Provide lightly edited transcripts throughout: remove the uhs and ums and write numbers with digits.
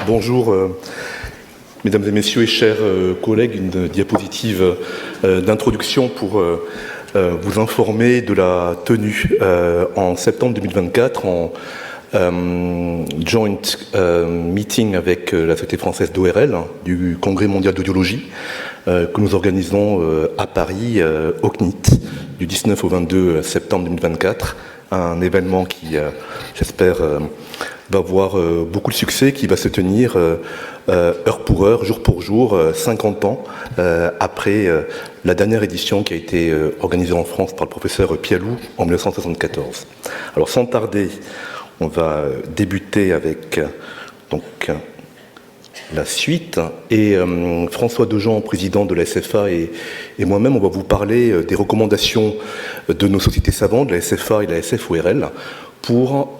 Bonjour, mesdames et messieurs et chers collègues, une diapositive d'introduction pour vous informer de la tenue en septembre 2024 en joint meeting avec la Société française d'ORL du Congrès mondial d'audiologie que nous organisons à Paris, au CNIT, du 19 au 22 septembre 2024. Un événement qui, j'espère, va avoir beaucoup de succès, qui va se tenir heure pour heure, jour pour jour, 50 ans après la dernière édition qui a été organisée en France par le professeur Pialou en 1974. Alors sans tarder, on va débuter avec donc la suite. Et François Dejean, président de la SFA, et moi-même, on va vous parler des recommandations de nos sociétés savantes, la SFA et la SFORL, pour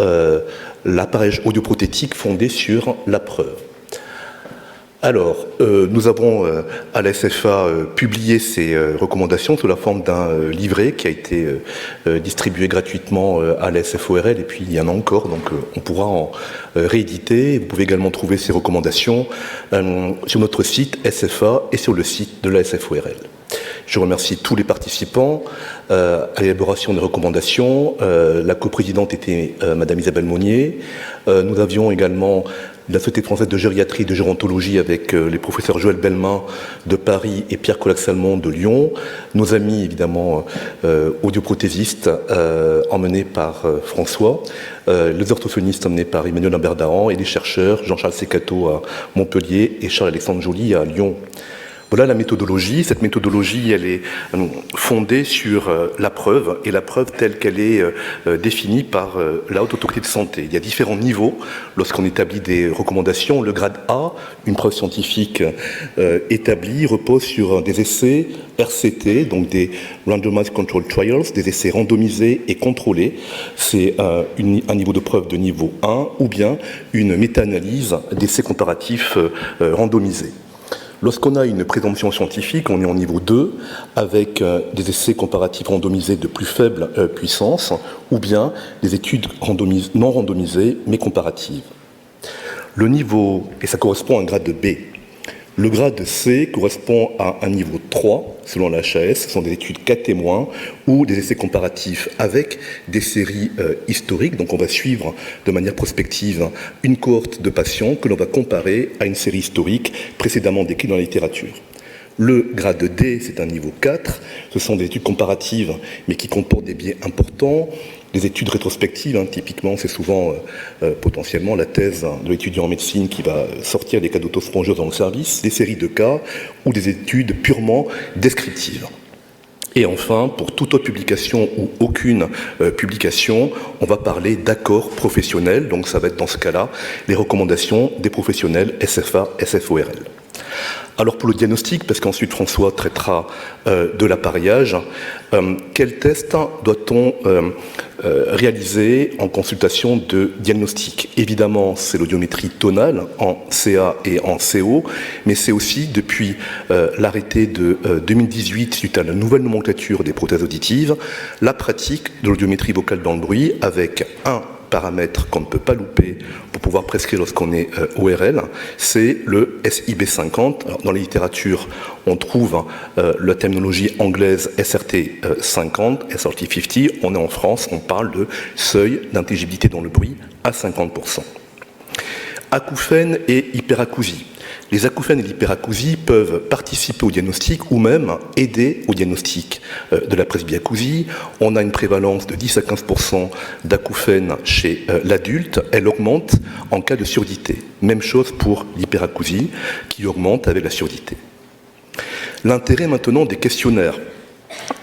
l'appareillage audioprothétique fondé sur la preuve. Alors, nous avons à la SFA publié ces recommandations sous la forme d'un livret qui a été distribué gratuitement à la SFORL, et puis il y en a encore, donc on pourra en rééditer. Vous pouvez également trouver ces recommandations sur notre site SFA et sur le site de la SFORL. Je remercie tous les participants à l'élaboration des recommandations. La coprésidente était Madame Isabelle Monnier. Nous avions également la Société française de gériatrie et de gérontologie avec les professeurs Joël Bellemin de Paris et Pierre Colac-Salmon de Lyon. Nos amis, évidemment, audioprothésistes emmenés par François, les orthophonistes emmenés par Emmanuel Lambert-Dahan et les chercheurs Jean-Charles Secato à Montpellier et Charles-Alexandre Joly à Lyon. Voilà la méthodologie. Cette méthodologie, elle est fondée sur la preuve, et la preuve telle qu'elle est définie par la Haute Autorité de Santé. Il y a différents niveaux lorsqu'on établit des recommandations. Le grade A, une preuve scientifique établie, repose sur des essais RCT, donc des Randomized Controlled Trials, des essais randomisés et contrôlés. C'est un niveau de preuve de niveau 1, ou bien une méta-analyse d'essais comparatifs randomisés. Lorsqu'on a une présomption scientifique, on est en niveau 2, avec des essais comparatifs randomisés de plus faible puissance, ou bien des études non randomisées, mais comparatives. Le niveau, et ça correspond à un grade B. Le grade C correspond à un niveau 3, selon la HAS, ce sont des études cas témoins ou des essais comparatifs avec des séries historiques. Donc on va suivre de manière prospective une cohorte de patients que l'on va comparer à une série historique précédemment décrite dans la littérature. Le grade D, c'est un niveau 4, ce sont des études comparatives mais qui comportent des biais importants. Les études rétrospectives, typiquement, c'est souvent potentiellement la thèse de l'étudiant en médecine qui va sortir des cas d'autospongiose dans le service, des séries de cas ou des études purement descriptives. Et enfin, pour toute autre publication ou aucune publication, on va parler d'accord professionnel. Donc ça va être dans ce cas-là les recommandations des professionnels SFA, SFORL. Alors pour le diagnostic, parce qu'ensuite François traitera de l'appareillage, quel test doit-on réaliser en consultation de diagnostic? Évidemment, c'est l'audiométrie tonale en CA et en CO, mais c'est aussi depuis l'arrêté de 2018, suite à la nouvelle nomenclature des prothèses auditives, la pratique de l'audiométrie vocale dans le bruit avec un paramètre qu'on ne peut pas louper pour pouvoir prescrire lorsqu'on est ORL, c'est le SIB50. Alors, dans la littérature, on trouve la terminologie anglaise SRT 50, SRT 50. On est en France, on parle de seuil d'intelligibilité dans le bruit à 50%. Acouphènes et hyperacousie. Les acouphènes et l'hyperacousie peuvent participer au diagnostic ou même aider au diagnostic de la presbyacousie. On a une prévalence de 10 à 15% d'acouphènes chez l'adulte. Elle augmente en cas de surdité. Même chose pour l'hyperacousie qui augmente avec la surdité. L'intérêt maintenant des questionnaires.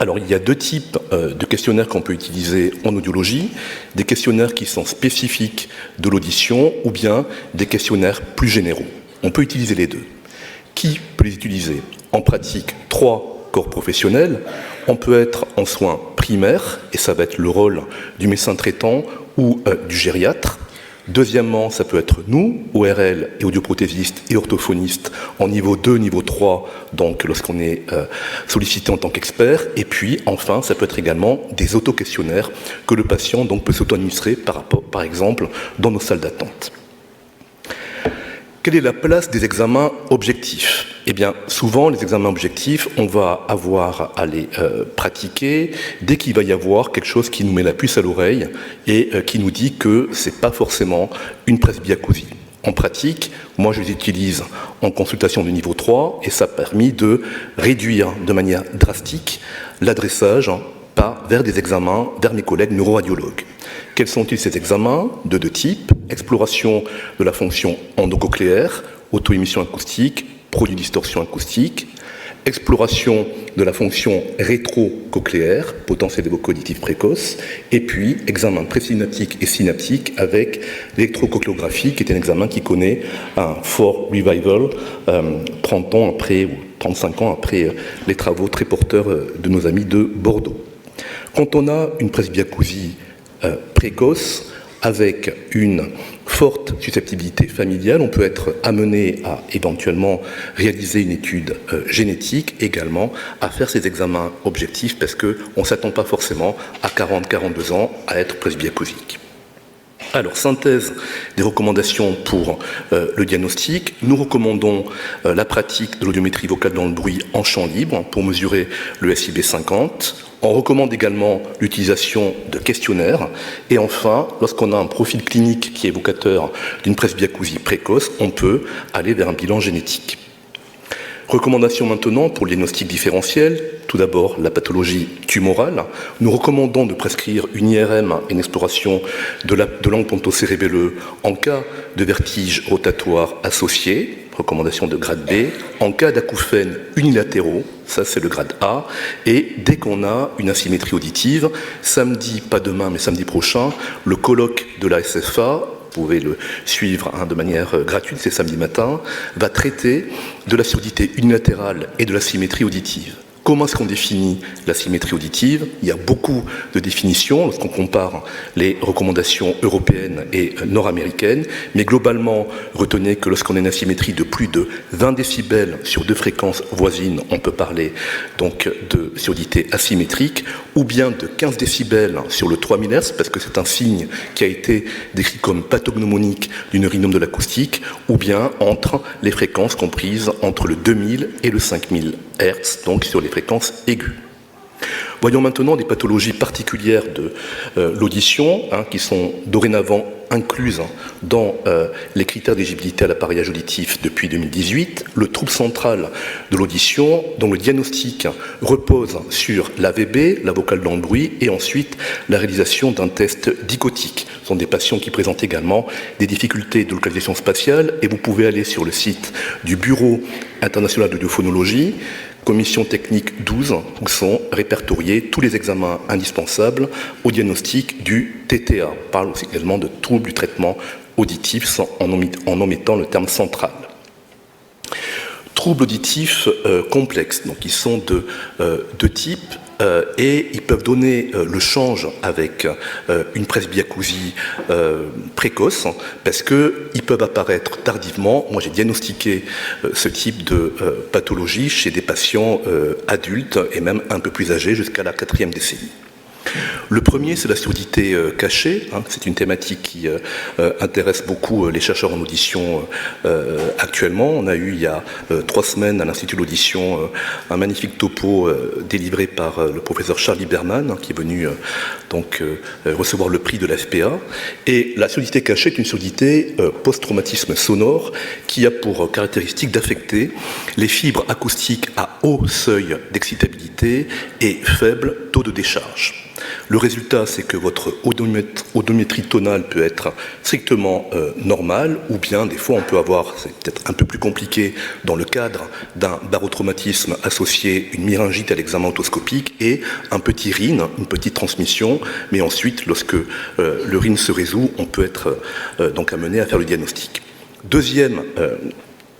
Alors, il y a deux types de questionnaires qu'on peut utiliser en audiologie, des questionnaires qui sont spécifiques de l'audition ou bien des questionnaires plus généraux. On peut utiliser les deux. Qui peut les utiliser? En pratique, 3 corps professionnels. On peut être en soins primaires, et ça va être le rôle du médecin traitant ou du gériatre. Deuxièmement, ça peut être nous, ORL et audioprothésistes et orthophonistes, en niveau 2, niveau 3, donc lorsqu'on est sollicité en tant qu'expert. Et puis, enfin, ça peut être également des auto-questionnaires que le patient donc, peut s'auto-administrer par exemple dans nos salles d'attente. Quelle est la place des examens objectifs? Eh bien, souvent, les examens objectifs, on va avoir à les pratiquer dès qu'il va y avoir quelque chose qui nous met la puce à l'oreille et qui nous dit que c'est pas forcément une presbyacousie. En pratique, moi je les utilise en consultation de niveau 3 et ça a permis de réduire de manière drastique l'adressage vers des examens, vers mes collègues neuroradiologues. Quels sont-ils ces examens? De deux types: exploration de la fonction endocochléaire, auto-émission acoustique, produit distorsion acoustique; exploration de la fonction rétrocochléaire, potentiel évoco-auditif précoce; et puis examen présynaptique et synaptique avec l'électrocochléographie, qui est un examen qui connaît un fort revival 30 ans après, ou 35 ans après les travaux très porteurs de nos amis de Bordeaux. Quand on a une presbyacousie précoce, avec une forte susceptibilité familiale, on peut être amené à éventuellement réaliser une étude génétique, également à faire ces examens objectifs, parce qu'on ne s'attend pas forcément à 40-42 ans à être presbyacousique. Alors, synthèse des recommandations pour le diagnostic. Nous recommandons la pratique de l'audiométrie vocale dans le bruit en champ libre pour mesurer le SIB 50. On recommande également l'utilisation de questionnaires. Et enfin, lorsqu'on a un profil clinique qui est évocateur d'une presbyacousie précoce, on peut aller vers un bilan génétique. Recommandations maintenant pour le diagnostic différentiel. Tout d'abord, la pathologie tumorale. Nous recommandons de prescrire une IRM et une exploration de l'angle ponto-cérébelleux en cas de vertige rotatoire associé, recommandation de grade B, en cas d'acouphènes unilatéraux, ça c'est le grade A, et dès qu'on a une asymétrie auditive, samedi, pas demain, mais samedi prochain, le colloque de la SFA, vous pouvez le suivre de manière gratuite, c'est samedi matin, va traiter de la surdité unilatérale et de la symétrie auditive. Comment est-ce qu'on définit la symétrie auditive? Il y a beaucoup de définitions lorsqu'on compare les recommandations européennes et nord-américaines, mais globalement, retenez que lorsqu'on a une asymétrie de plus de 20 décibels sur deux fréquences voisines, on peut parler donc de surdité asymétrique, ou bien de 15 décibels sur le 3000 Hz, parce que c'est un signe qui a été décrit comme pathognomonique d'une rhinome de l'acoustique, ou bien entre les fréquences comprises entre le 2000 et le 5000 Hz, donc sur les fréquences aiguës. Voyons maintenant des pathologies particulières de l'audition, qui sont dorénavant incluses dans les critères d'éligibilité à l'appareillage auditif depuis 2018. Le trouble central de l'audition, dont le diagnostic repose sur l'AVB, la vocale dans le bruit, et ensuite la réalisation d'un test dichotique. Ce sont des patients qui présentent également des difficultés de localisation spatiale, et vous pouvez aller sur le site du Bureau international d'audiophonologie, commission technique 12, où sont répertoriés tous les examens indispensables au diagnostic du TTA. On parle aussi également de troubles du traitement auditif en omettant le terme central. Troubles auditifs complexes, donc ils sont de deux types. Et ils peuvent donner le change avec une presbyacousie précoce, parce qu'ils peuvent apparaître tardivement. Moi, j'ai diagnostiqué ce type de pathologie chez des patients adultes et même un peu plus âgés, jusqu'à la 4e décennie. Le premier, c'est la surdité cachée. C'est une thématique qui intéresse beaucoup les chercheurs en audition actuellement. On a eu il y a 3 semaines à l'Institut de l'audition un magnifique topo délivré par le professeur Charlie Berman, qui est venu recevoir le prix de l'FPA. Et la surdité cachée est une surdité post-traumatisme sonore qui a pour caractéristique d'affecter les fibres acoustiques à haut seuil d'excitabilité et faible taux de décharge. Le résultat, c'est que votre audiométrie tonale peut être strictement normale, ou bien des fois on peut avoir, c'est peut-être un peu plus compliqué, dans le cadre d'un barotraumatisme associé une myringite à l'examen otoscopique et un petit RIN, une petite transmission, mais ensuite, lorsque le RIN se résout, on peut être donc amené à faire le diagnostic. Deuxième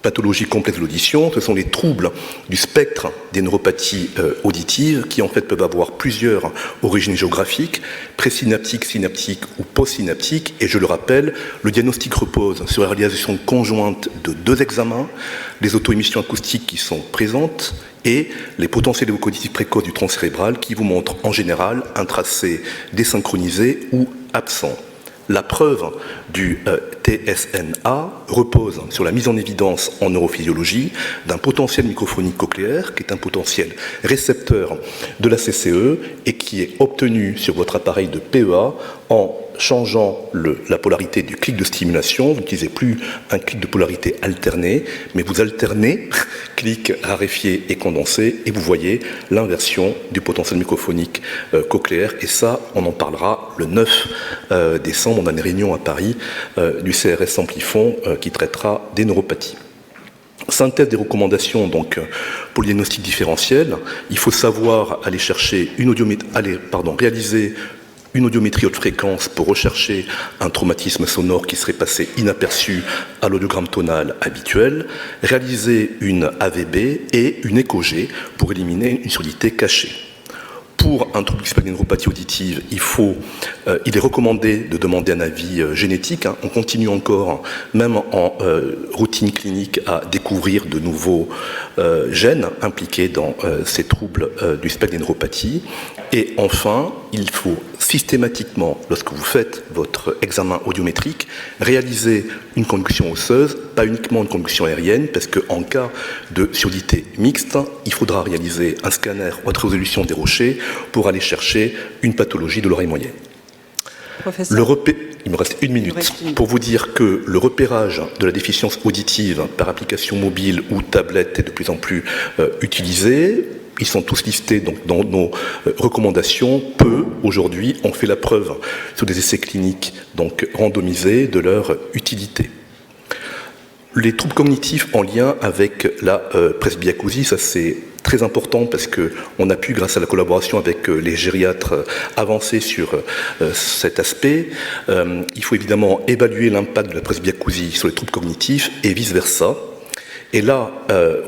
pathologie complexe de l'audition, ce sont les troubles du spectre des neuropathies auditives qui en fait peuvent avoir plusieurs origines géographiques, présynaptiques, synaptiques ou postsynaptiques, et je le rappelle, le diagnostic repose sur la réalisation conjointe de 2 examens, les auto-émissions acoustiques qui sont présentes et les potentiels évoco-auditifs précoces du tronc cérébral qui vous montrent en général un tracé désynchronisé ou absent. La preuve du TSNA repose sur la mise en évidence en neurophysiologie d'un potentiel microphonique cochléaire, qui est un potentiel récepteur de la CCE et qui est obtenu sur votre appareil de PEA en changeant la polarité du clic de stimulation. Vous n'utilisez plus un clic de polarité alterné, mais vous alternez clic raréfié et condensé, et vous voyez l'inversion du potentiel microphonique cochléaire. Et ça, on en parlera le 9 décembre. On a une réunion à Paris du CRS Amplifon qui traitera des neuropathies. Synthèse des recommandations donc pour le diagnostic différentiel. Il faut savoir aller chercher réaliser une audiométrie haute fréquence pour rechercher un traumatisme sonore qui serait passé inaperçu à l'audiogramme tonal habituel, réaliser une AVB et une écho-G pour éliminer une surdité cachée. Pour un trouble du neuropathie auditive, il est recommandé de demander un avis génétique. On continue encore, même en routine clinique, à découvrir de nouveaux gènes impliqués dans ces troubles du spectre des neuropathies. Et enfin, il faut systématiquement, lorsque vous faites votre examen audiométrique, réaliser une conduction osseuse, pas uniquement une conduction aérienne, parce qu'en cas de surdité mixte, il faudra réaliser un scanner haute résolution des rochers pour aller chercher une pathologie de l'oreille moyenne. Il me reste une minute pour vous dire que le repérage de la déficience auditive par application mobile ou tablette est de plus en plus utilisé. Ils sont tous listés donc, dans nos recommandations. Peu, aujourd'hui, ont fait la preuve sur des essais cliniques donc, randomisés de leur utilité. Les troubles cognitifs en lien avec la presbyacousie, ça c'est très important parce qu'on a pu, grâce à la collaboration avec les gériatres, avancer sur cet aspect. Il faut évidemment évaluer l'impact de la presbyacousie sur les troubles cognitifs et vice-versa. Et là,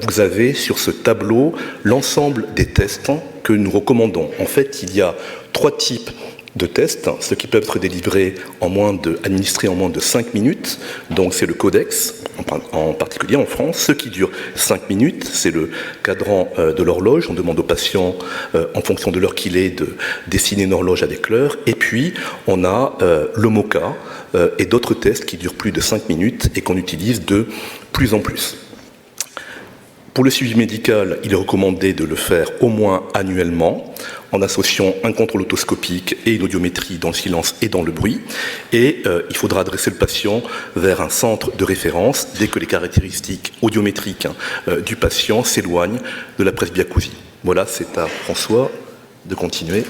vous avez sur ce tableau l'ensemble des tests que nous recommandons. En fait, il y a 3 types de tests, ceux qui peuvent être délivrés administrés en moins de 5 minutes, donc c'est le codex, en particulier en France. Ceux qui durent 5 minutes, c'est le cadran de l'horloge. On demande aux patients, en fonction de l'heure qu'il est, de dessiner une horloge avec l'heure. Et puis, on a le MoCA et d'autres tests qui durent plus de 5 minutes et qu'on utilise de plus en plus. Pour le suivi médical, il est recommandé de le faire au moins annuellement, en associant un contrôle otoscopique et une audiométrie dans le silence et dans le bruit. Et il faudra adresser le patient vers un centre de référence dès que les caractéristiques audiométriques du patient s'éloignent de la presbyacousie. Voilà, c'est à François de continuer.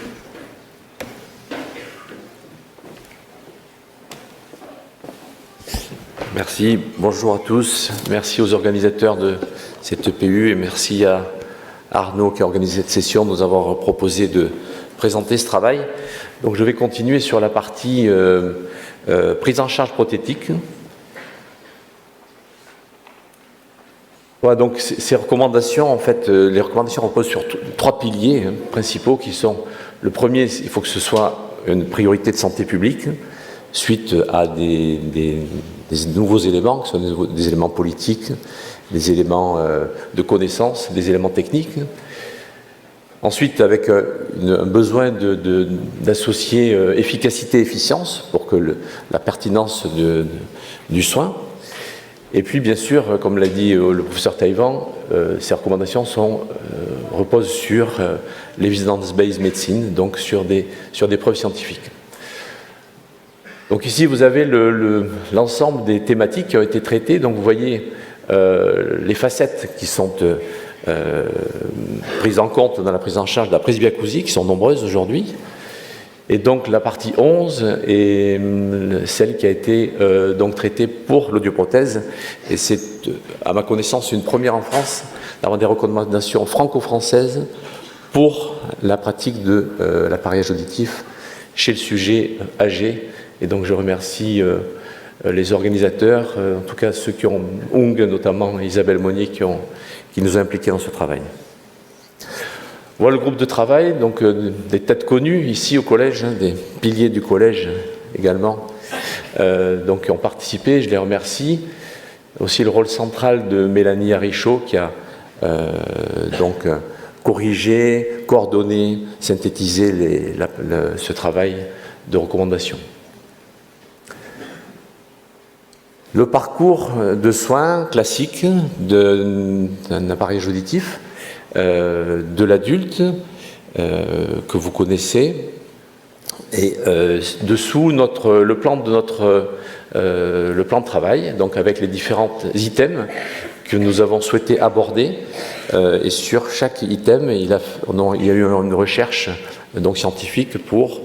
Merci, bonjour à tous. Merci aux organisateurs de cette EPU et merci à Arnaud qui a organisé cette session de nous avoir proposé de présenter ce travail. Donc je vais continuer sur la partie prise en charge prothétique. Voilà, donc ces recommandations, en fait, les recommandations reposent sur 3 piliers principaux qui sont: le premier, il faut que ce soit une priorité de santé publique, suite à des nouveaux éléments, que ce soit des éléments politiques, des éléments de connaissance, des éléments techniques. Ensuite, avec un besoin d'associer efficacité et efficience pour que la pertinence du soin. Et puis, bien sûr, comme l'a dit le professeur Taïwan, ces recommandations reposent sur l'evidence-based medicine, donc sur des preuves scientifiques. Donc ici, vous avez l'ensemble des thématiques qui ont été traitées. Donc vous voyez les facettes qui sont prises en compte dans la prise en charge de la presbyacousie, qui sont nombreuses aujourd'hui. Et donc la partie 11 est celle qui a été donc traitée pour l'audioprothèse. Et c'est, à ma connaissance, une première en France d'avoir des recommandations franco-françaises pour la pratique de l'appareillage auditif chez le sujet âgé. Et donc je remercie les organisateurs, en tout cas ceux qui ont, notamment Isabelle Monnier, qui nous ont impliqués dans ce travail. Voilà le groupe de travail, donc des têtes connues ici au collège, des piliers du collège également, donc qui ont participé, je les remercie. Aussi le rôle central de Mélanie Harichaud qui a donc corrigé, coordonné, synthétisé ce travail de recommandation. Le parcours de soins classique d'un appareillage auditif, de l'adulte, que vous connaissez, et dessous le plan de travail, donc avec les différents items que nous avons souhaité aborder, et sur chaque item il y a eu une recherche donc scientifique pour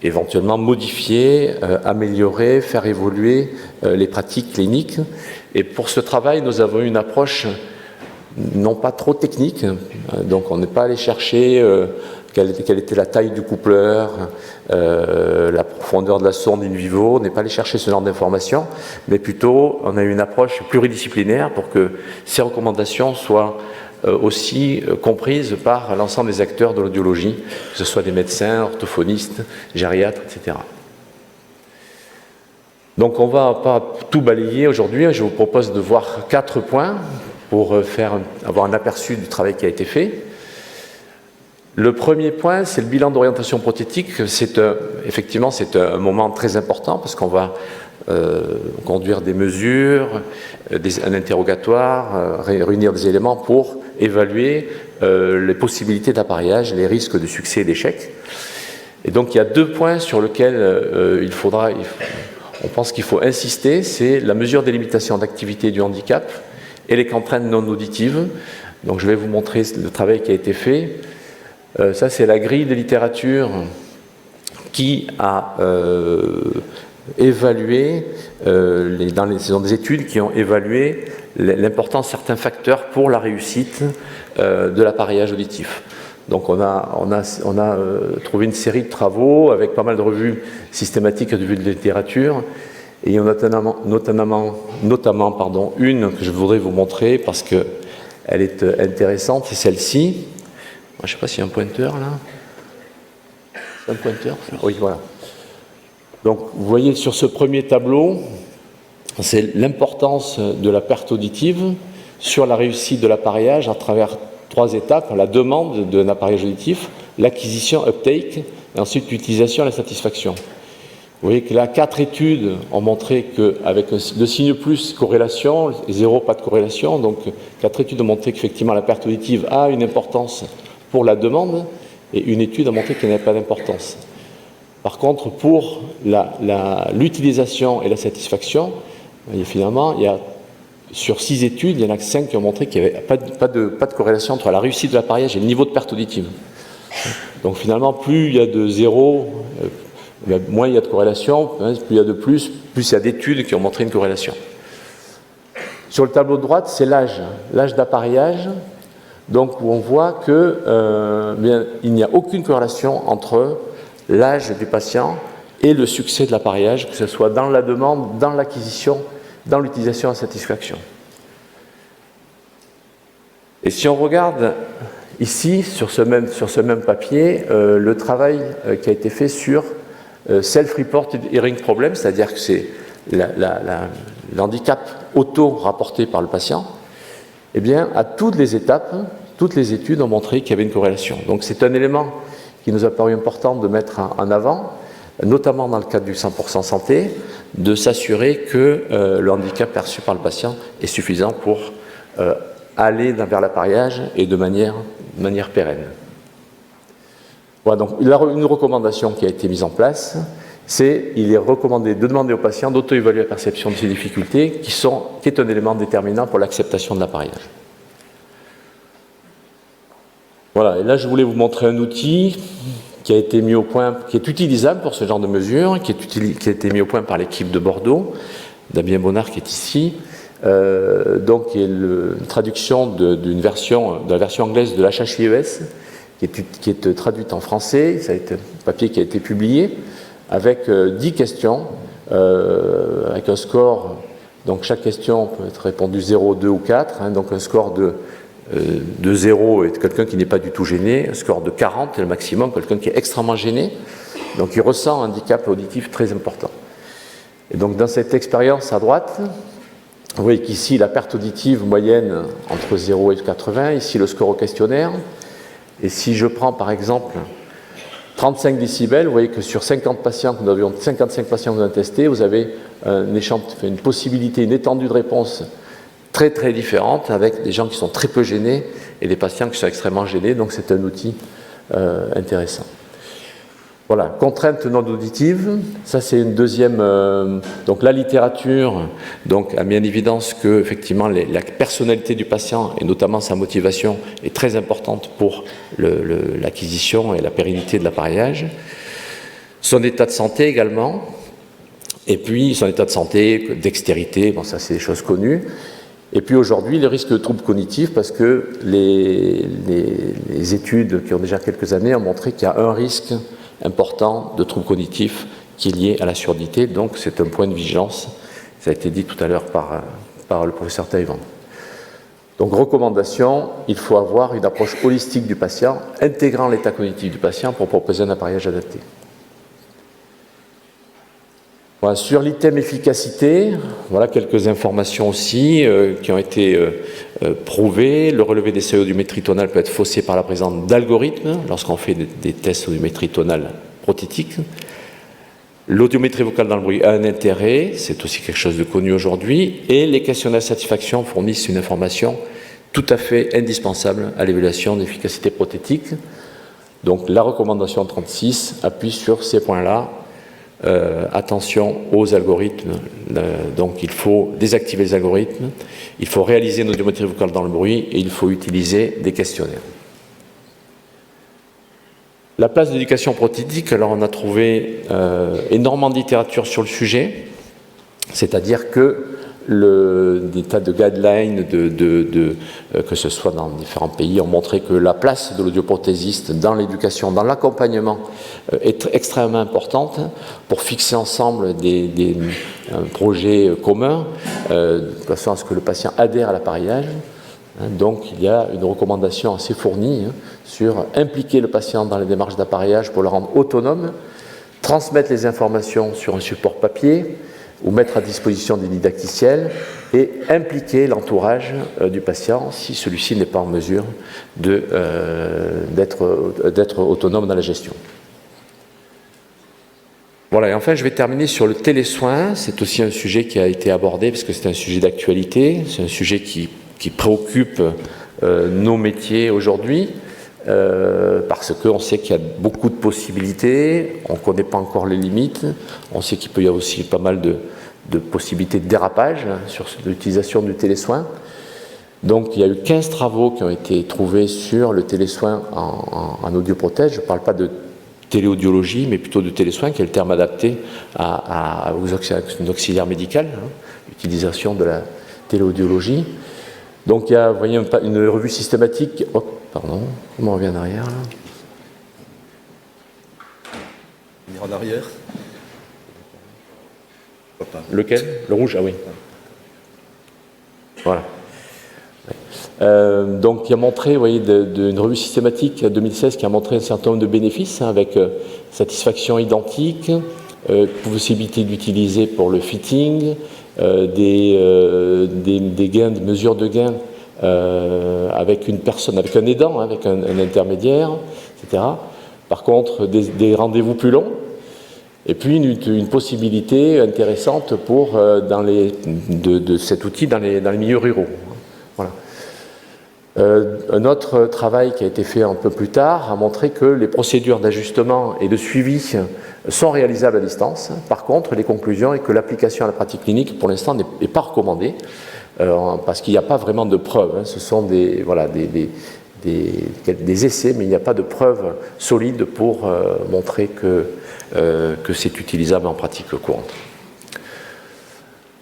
éventuellement modifier, améliorer, faire évoluer les pratiques cliniques. Et pour ce travail, nous avons eu une approche non pas trop technique, donc on n'est pas allé chercher quelle était la taille du coupleur, la profondeur de la sonde in vivo, on n'est pas allé chercher ce genre d'informations, mais plutôt on a eu une approche pluridisciplinaire pour que ces recommandations soient aussi comprises par l'ensemble des acteurs de l'audiologie, que ce soit des médecins, orthophonistes, gériatres, etc. Donc on ne va pas tout balayer aujourd'hui, je vous propose de voir 4 points pour avoir un aperçu du travail qui a été fait. Le premier point, c'est le bilan d'orientation prothétique. Effectivement, c'est un moment très important parce qu'on va conduire des mesures, un interrogatoire, réunir des éléments pour évaluer les possibilités d'appareillage, les risques de succès et d'échec. Et donc il y a 2 points sur lesquels on pense qu'il faut insister, c'est la mesure des limitations d'activité du handicap et les contraintes non auditives. Donc je vais vous montrer le travail qui a été fait. Ça, c'est la grille de littérature qui a évalué, ce sont des études qui ont évalué l'importance de certains facteurs pour la réussite de l'appareillage auditif. Donc on a trouvé une série de travaux avec pas mal de revues systématiques de vues de littérature. Et il y en a notamment une que je voudrais vous montrer parce qu'elle est intéressante, c'est celle-ci. Je ne sais pas s'il y a un pointeur là. C'est un pointeur? Oui, voilà. Donc vous voyez sur ce premier tableau, c'est l'importance de la perte auditive sur la réussite de l'appareillage à travers 3 étapes: la demande d'un appareillage auditif, l'acquisition, uptake, et ensuite l'utilisation et la satisfaction. Vous voyez que là, 4 études ont montré qu'avec le signe plus, corrélation, et 0, pas de corrélation. Donc 4 études ont montré qu'effectivement la perte auditive a une importance pour la demande, et une étude a montré qu'elle n'avait pas d'importance. Par contre, pour l'utilisation et la satisfaction, finalement, sur 6 études, il y en a que 5 qui ont montré qu'il n'y avait pas de corrélation entre la réussite de l'appareillage et le niveau de perte auditive. Donc finalement, plus il y a de 0, moins il y a de corrélation, plus il y a de plus il y a d'études qui ont montré une corrélation. Sur le tableau de droite, c'est l'âge d'appareillage, donc où on voit qu'il n'y a aucune corrélation entre l'âge du patient et le succès de l'appareillage, que ce soit dans la demande, dans l'acquisition, dans l'utilisation et la satisfaction. Et si on regarde ici, sur ce même papier, le travail qui a été fait sur self-reported hearing problem, c'est-à-dire que c'est l'handicap auto-rapporté par le patient, eh bien, à toutes les étapes, toutes les études ont montré qu'il y avait une corrélation. Donc c'est un élément qui nous a paru important de mettre en avant, notamment dans le cadre du 100% santé, de s'assurer que le handicap perçu par le patient est suffisant pour aller vers l'appareillage et de manière pérenne. Voilà, donc une recommandation qui a été mise en place, il est recommandé de demander au patient d'auto-évaluer la perception de ses difficultés, qui est un élément déterminant pour l'acceptation de l'appareillage. Voilà, et là je voulais vous montrer un outil qui a été mis au point, qui est utilisable pour ce genre de mesures, qui a été mis au point par l'équipe de Bordeaux, Damien Bonnard qui est ici, donc qui est une traduction de la version anglaise de l'HHIES, qui est traduite en français. Ça a été un papier qui a été publié avec 10 questions, avec un score. Donc chaque question peut être répondue 0, 2 ou 4, donc un score de 0 est quelqu'un qui n'est pas du tout gêné, un score de 40 est le maximum, quelqu'un qui est extrêmement gêné, donc il ressent un handicap auditif très important. Et donc dans cette expérience à droite, vous voyez qu'ici la perte auditive moyenne entre 0 et 80, ici le score au questionnaire, et si je prends par exemple 35 décibels, vous voyez que sur 55 patients que nous avons testés, vous avez une possibilité, une étendue de réponse très très différente, avec des gens qui sont très peu gênés et des patients qui sont extrêmement gênés, donc c'est un outil intéressant. Voilà, contrainte non auditive, ça c'est une deuxième. Donc la littérature a mis en évidence que effectivement la personnalité du patient et notamment sa motivation est très importante pour l'acquisition et la pérennité de l'appareillage. Son état de santé également, et puis son état de santé, dextérité, bon ça c'est des choses connues. Et puis aujourd'hui, le risque de troubles cognitifs, parce que les études qui ont déjà quelques années ont montré qu'il y a un risque important de troubles cognitifs qui est lié à la surdité, donc c'est un point de vigilance, ça a été dit tout à l'heure par le professeur Taïwan. Donc recommandation, il faut avoir une approche holistique du patient, intégrant l'état cognitif du patient pour proposer un appareillage adapté. Voilà, sur l'item efficacité, voilà quelques informations aussi qui ont été prouvées. Le relevé des seuils audiométrie tonale peut être faussé par la présence d'algorithmes lorsqu'on fait des tests audiométrie tonale prothétiques. L'audiométrie vocale dans le bruit a un intérêt, c'est aussi quelque chose de connu aujourd'hui, et les questionnaires de satisfaction fournissent une information tout à fait indispensable à l'évaluation d'efficacité prothétique. Donc la recommandation 36 appuie sur ces points-là. Attention aux algorithmes, donc il faut désactiver les algorithmes, il faut réaliser une audiométrie vocale dans le bruit et il faut utiliser des questionnaires. La place de l'éducation prothétique, alors on a trouvé énormément de littérature sur le sujet, c'est-à-dire que des tas de guidelines, que ce soit dans différents pays, ont montré que la place de l'audioprothésiste dans l'éducation, dans l'accompagnement, est extrêmement importante pour fixer ensemble des projets communs, de façon à ce que le patient adhère à l'appareillage. Donc il y a une recommandation assez fournie sur impliquer le patient dans les démarches d'appareillage pour le rendre autonome, transmettre les informations sur un support papier, ou mettre à disposition des didacticiels et impliquer l'entourage du patient si celui-ci n'est pas en mesure d'être autonome dans la gestion. Voilà, et enfin je vais terminer sur le télésoin. C'est aussi un sujet qui a été abordé parce que c'est un sujet d'actualité, c'est un sujet qui préoccupe nos métiers aujourd'hui. Parce qu'on sait qu'il y a beaucoup de possibilités, on ne connaît pas encore les limites, on sait qu'il peut y avoir aussi pas mal de possibilités de dérapage sur l'utilisation du télésoin. Donc il y a eu 15 travaux qui ont été trouvés sur le télésoin en audioprothèse. Je ne parle pas de téléaudiologie, mais plutôt de télésoin, qui est le terme adapté aux auxiliaires médicales, l'utilisation de la téléaudiologie. Donc il y a, vous voyez, une revue systématique. Oh, pardon, comment on revient en arrière là ? Venir en arrière. Lequel ? Le rouge, ah oui. Voilà. Donc il a montré, vous voyez, une revue systématique 2016 qui a montré un certain nombre de bénéfices, avec satisfaction identique, possibilité d'utiliser pour le fitting, des gains, des mesures de gains avec une personne, avec un aidant, avec un intermédiaire, etc. Par contre, des rendez-vous plus longs, et puis une possibilité intéressante pour de cet outil dans les milieux ruraux. Voilà. Un autre travail qui a été fait un peu plus tard a montré que les procédures d'ajustement et de suivi sont réalisables à distance. Par contre, les conclusions est que l'application à la pratique clinique, pour l'instant, n'est pas recommandée, parce qu'il n'y a pas vraiment de preuves. Ce sont des essais, mais il n'y a pas de preuves solides pour montrer que c'est utilisable en pratique courante.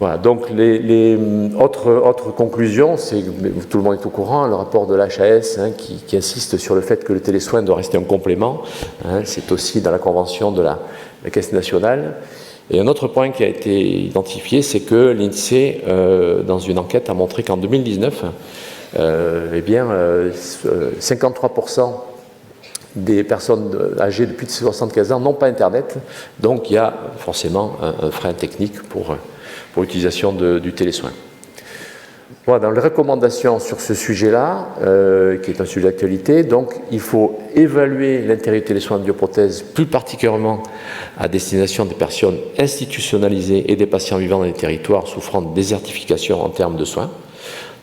Voilà, donc les autres conclusions, tout le monde est au courant, le rapport de l'HAS qui insiste sur le fait que le télésoin doit rester un complément, c'est aussi dans la convention de la Caisse nationale. Et un autre point qui a été identifié, c'est que l'INSEE, dans une enquête, a montré qu'en 2019, 53% des personnes âgées de plus de 75 ans n'ont pas Internet, donc il y a forcément un frein technique pour l'utilisation du télésoin. Voilà, dans les recommandations sur ce sujet-là, qui est un sujet d'actualité, donc il faut évaluer l'intégrité des soins de bioprothèse, plus particulièrement à destination des personnes institutionnalisées et des patients vivant dans les territoires souffrant de désertification en termes de soins.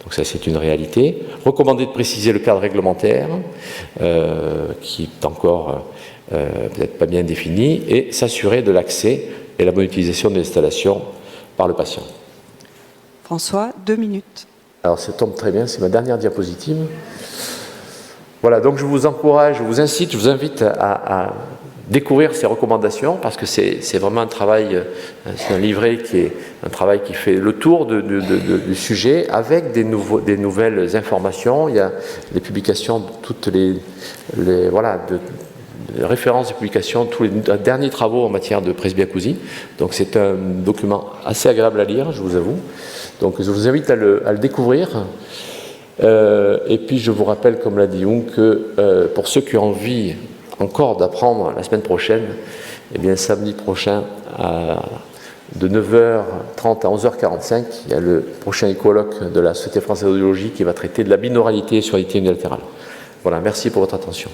Donc ça, c'est une réalité. Recommander de préciser le cadre réglementaire, qui est encore peut-être pas bien défini, et s'assurer de l'accès et la bonne utilisation de l'installation par le patient. François, 2 minutes. Alors ça tombe très bien, c'est ma dernière diapositive. Voilà, donc je vous encourage, je vous incite, je vous invite à découvrir ces recommandations, parce que c'est vraiment un travail, c'est un livret qui est un travail qui fait le tour du sujet, avec des nouvelles informations. Il y a les publications de toutes les références de publications, tous les derniers travaux en matière de presbyacousie. Donc c'est un document assez agréable à lire, je vous avoue. Donc je vous invite à le découvrir. Et puis je vous rappelle, comme l'a dit Jung, que pour ceux qui ont envie encore d'apprendre la semaine prochaine, eh bien samedi prochain, de 9h30 à 11h45, il y a le prochain colloque de la Société française d'audiologie qui va traiter de la binauralité et surdité unilatérale. Voilà, merci pour votre attention.